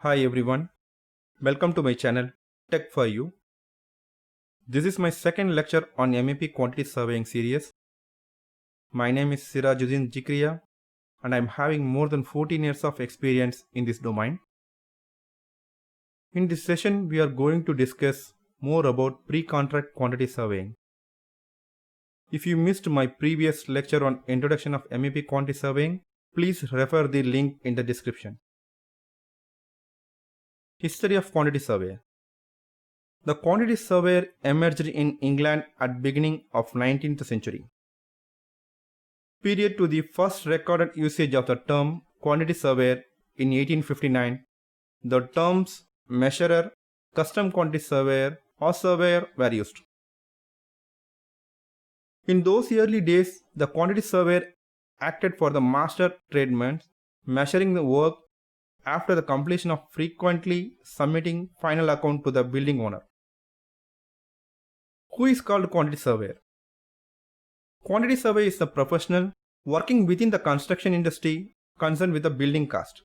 Hi everyone, welcome to my channel Tech for You. This is my second lecture on MEP quantity surveying series. My name is Sirajuddin Jikriya and I am having more than 14 years of experience in this domain. In this session, we are going to discuss more about pre-contract quantity surveying. If you missed my previous lecture on introduction of MEP quantity surveying, please refer the link in the description. History of quantity surveyor. The quantity surveyor emerged in England at beginning of 19th century. Period to the first recorded usage of the term quantity surveyor in 1859, the terms measurer, custom quantity surveyor or surveyor were used. In those early days, the quantity surveyor acted for the master tradesman, measuring the work after the completion of frequently submitting final account to the building owner. Who is called quantity surveyor? Quantity surveyor is a professional working within the construction industry concerned with the building cost.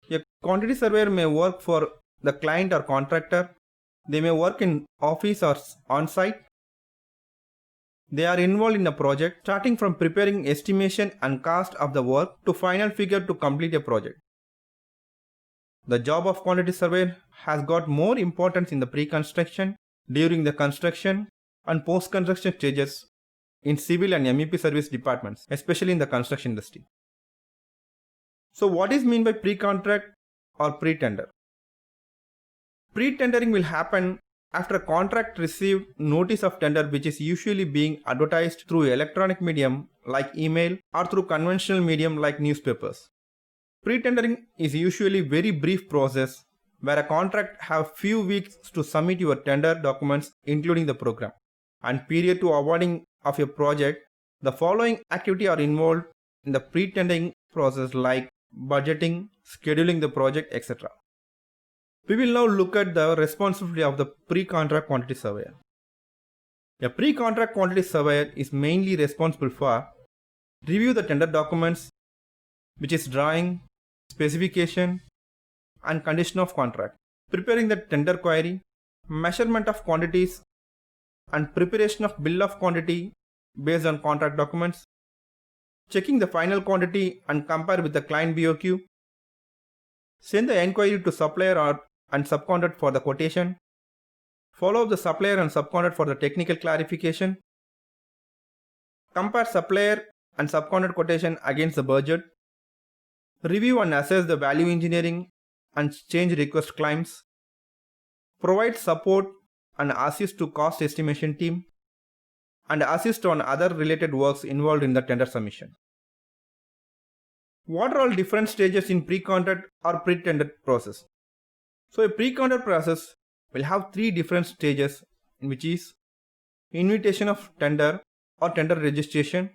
A quantity surveyor may work for the client or contractor. They may work in office or on-site. They are involved in a project starting from preparing estimation and cost of the work to final figure to complete a project. The job of quantity surveyor has got more importance in the pre-construction, during the construction and post-construction stages in civil and MEP service departments, especially in the construction industry. So what is meant by pre-contract or pre-tender? Pre-tendering will happen after a contract received notice of tender, which is usually being advertised through electronic medium like email or through conventional medium like newspapers. Pre-tendering is usually very brief process where a contract have few weeks to submit your tender documents including the program and period to awarding of your project. The following activity are involved in the pre-tendering process like budgeting, scheduling the project, etc. We will now look at the responsibility of the pre-contract quantity surveyor. A pre-contract quantity surveyor is mainly responsible for review the tender documents, which is drawing, specification and condition of contract, preparing the tender query, measurement of quantities and preparation of bill of quantity based on contract documents, checking the final quantity and compare with the client BOQ, send the enquiry to supplier and subcontract for the quotation, follow up the supplier and subcontract for the technical clarification, compare supplier and subcontract quotation against the budget, review and assess the value engineering and change request claims, provide support and assist to cost estimation team, and assist on other related works involved in the tender submission. What are all different stages in pre-contract or pre-tender process? So a pre-contract process will have three different stages, which is invitation of tender or tender registration,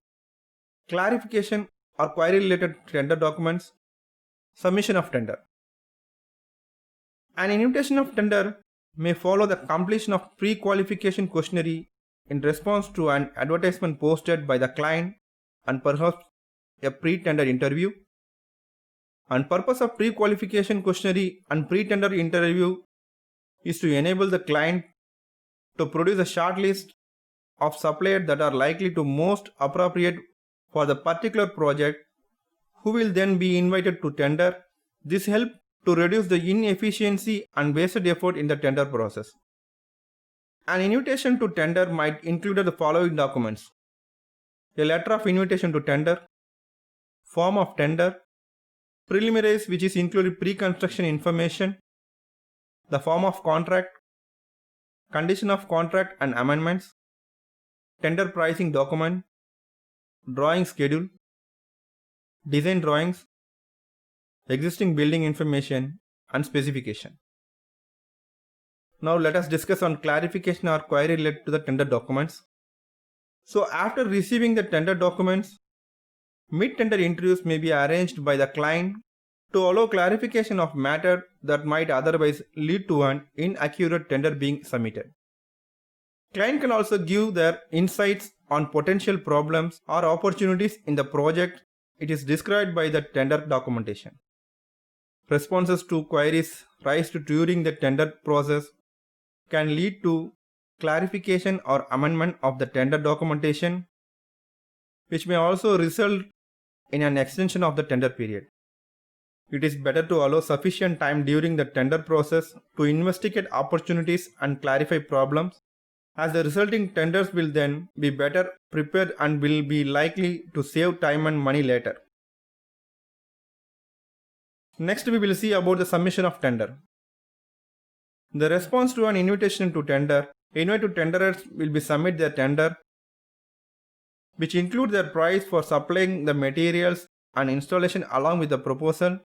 clarification or query related tender documents, submission of tender. An invitation of tender may follow the completion of pre-qualification questionnaire in response to an advertisement posted by the client and perhaps a pre-tender interview. And purpose of pre-qualification questionnaire and pre-tender interview is to enable the client to produce a short list of suppliers that are likely to most appropriate for the particular project, who will then be invited to tender. This helps to reduce the inefficiency and wasted effort in the tender process. An invitation to tender might include the following documents: a letter of invitation to tender, form of tender, preliminaries which is included pre-construction information, the form of contract, condition of contract and amendments, tender pricing document, drawing schedule, design drawings, existing building information and specification. Now let us discuss on clarification or query related to the tender documents. So after receiving the tender documents, mid-tender interviews may be arranged by the client to allow clarification of matter that might otherwise lead to an inaccurate tender being submitted. Client can also give their insights on potential problems or opportunities in the project. It is described by the tender documentation. responses to queries raised during the tender process can lead to clarification or amendment of the tender documentation, which may also result in an extension of the tender period. It is better to allow sufficient time during the tender process to investigate opportunities and clarify problems, as the resulting tenders will then be better prepared and will be likely to save time and money later. Next, we will see about the submission of tender. The response to an invitation to tender. Invited tenderers will be submit their tender, which include their price for supplying the materials and installation along with the proposal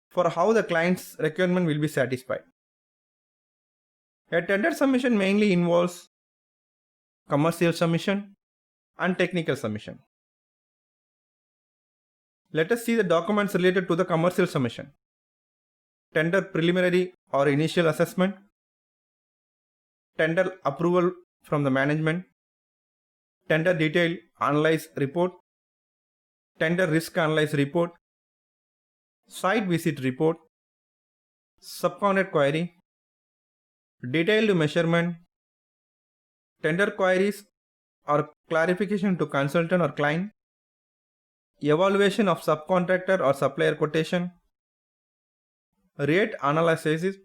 for how the client's requirement will be satisfied. A tender submission mainly involves commercial submission and technical submission. Let us see the documents related to the commercial submission. Tender preliminary or initial assessment, tender approval from the management, tender detail analysis report, tender risk analysis report, site visit report, subcontract query, detailed measurement, tender queries or clarification to consultant or client, evaluation of subcontractor or supplier quotation, rate analysis,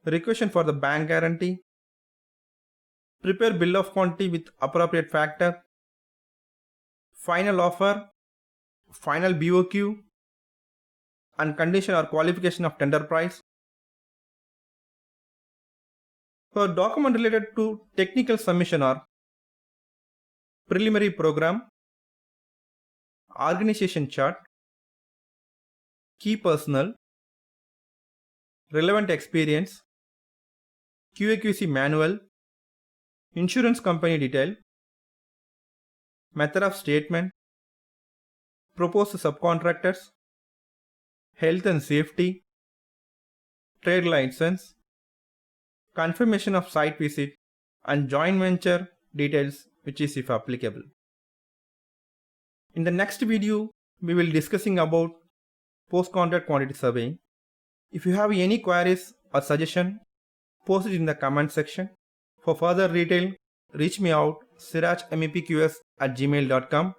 requisition for the bank guarantee, prepare bill of quantity with appropriate factor, final offer, final BOQ, and condition or qualification of tender price. For document related to technical submission are preliminary program, organization chart, key personnel, relevant experience, QAQC manual, insurance company detail, method of statement, proposed subcontractors, health and safety, trade license, confirmation of site visit, and joint venture details, which is if applicable. In the next video, we will discussing about post-contract quantity surveying. If you have any queries or suggestion, post it in the comment section. For further detail, reach me out sirajmepqs@gmail.com.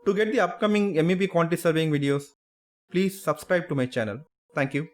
To get the upcoming MEP quantity surveying videos, please subscribe to my channel. Thank you.